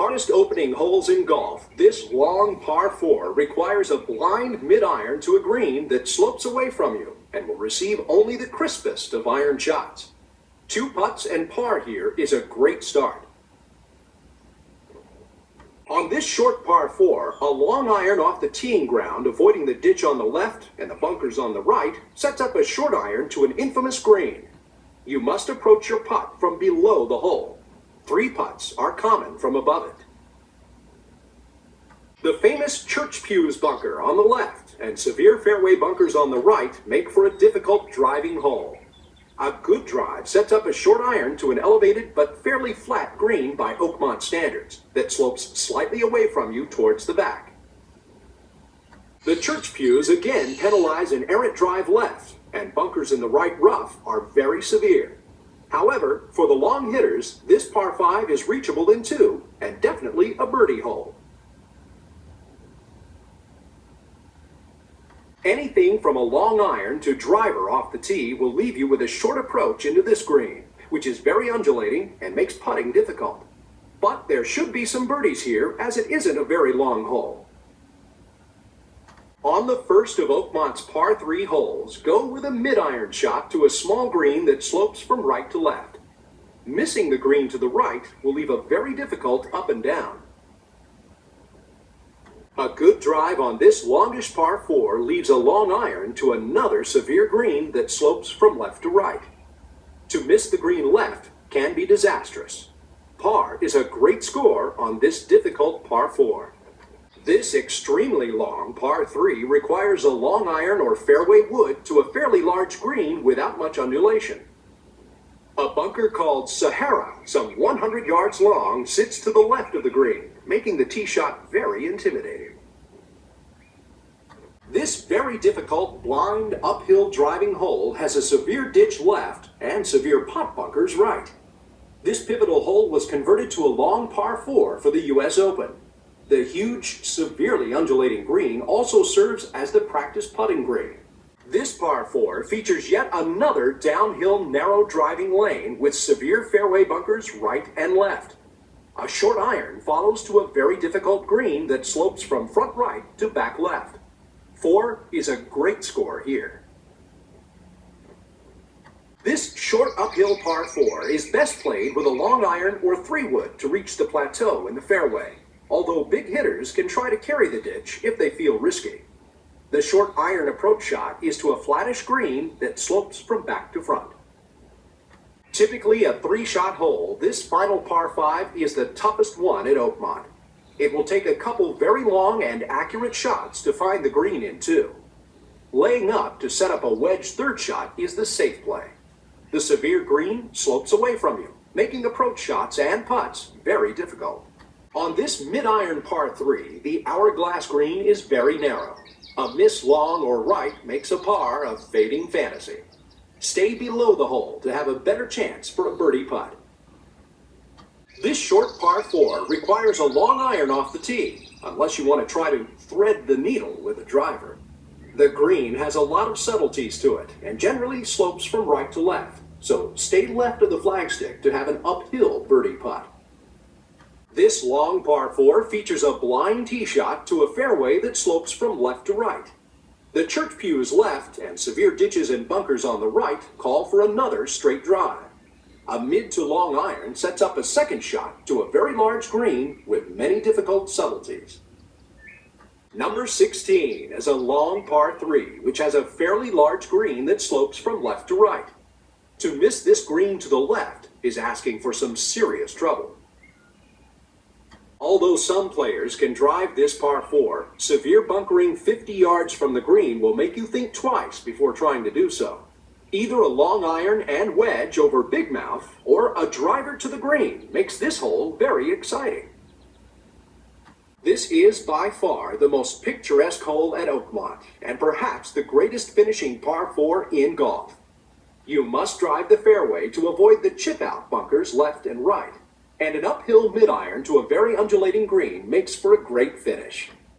hardest opening holes in golf, this long par 4 requires a blind mid-iron to a green that slopes away from you and will receive only the crispest of iron shots. 2 putts and par here is a great start. On this short par 4, a long iron off the teeing ground, avoiding the ditch on the left and the bunkers on the right, sets up a short iron to an infamous green. You must approach your putt from below the hole. 3 putts are common from above it. The famous church pews bunker on the left and severe fairway bunkers on the right make for a difficult driving hole. A good drive sets up a short iron to an elevated but fairly flat green by Oakmont standards that slopes slightly away from you towards the back. The church pews again penalize an errant drive left, and bunkers in the right rough are very severe. However, for the long hitters, this par 5 is reachable in 2 and definitely a birdie hole. Anything from a long iron to driver off the tee will leave you with a short approach into this green, which is very undulating and makes putting difficult. But there should be some birdies here, as it isn't a very long hole. On the first of Oakmont's par 3 holes, go with a mid-iron shot to a small green that slopes from right to left. Missing the green to the right will leave a very difficult up and down. A good drive on this longish par 4 leaves a long iron to another severe green that slopes from left to right. To miss the green left can be disastrous. Par is a great score on this difficult par 4. This extremely long par 3 requires a long iron or fairway wood to a fairly large green without much undulation. A bunker called Sahara, some 100 yards long, sits to the left of the green, making the tee shot very intimidating. This very difficult blind uphill driving hole has a severe ditch left and severe putt bunkers right. This pivotal hole was converted to a long par 4 for the US Open. The huge, severely undulating green also serves as the practice putting green. This par 4 features yet another downhill narrow driving lane with severe fairway bunkers right and left. A short iron follows to a very difficult green that slopes from front right to back left. 4 is a great score here. This short uphill par 4 is best played with a long iron or 3-wood to reach the plateau in the fairway, although big hitters can try to carry the ditch if they feel risky. The short iron approach shot is to a flattish green that slopes from back to front. Typically a 3-shot hole, this final par 5 is the toughest one at Oakmont. It will take a couple very long and accurate shots to find the green in 2. Laying up to set up a wedge 3rd shot is the safe play. The severe green slopes away from you, making approach shots and putts very difficult. On this mid-iron par 3, the hourglass green is very narrow. A miss long or right makes a par a fading fantasy. Stay below the hole to have a better chance for a birdie putt. This short par 4 requires a long iron off the tee, unless you want to try to thread the needle with a driver. The green has a lot of subtleties to it and generally slopes from right to left, so stay left of the flagstick to have an uphill birdie putt. This long par 4 features a blind tee shot to a fairway that slopes from left to right. The church pews left and severe ditches and bunkers on the right call for another straight drive. A mid to long iron sets up a 2nd shot to a very large green with many difficult subtleties. Number 16 is a long par 3 which has a fairly large green that slopes from left to right. To miss this green to the left is asking for some serious trouble. Although some players can drive this par 4, severe bunkering 50 yards from the green will make you think twice before trying to do so. Either a long iron and wedge over big mouth or a driver to the green makes this hole very exciting. This is by far the most picturesque hole at Oakmont and perhaps the greatest finishing par 4 in golf. You must drive the fairway to avoid the chip-out bunkers left and right, and an uphill mid-iron to a very undulating green makes for a great finish.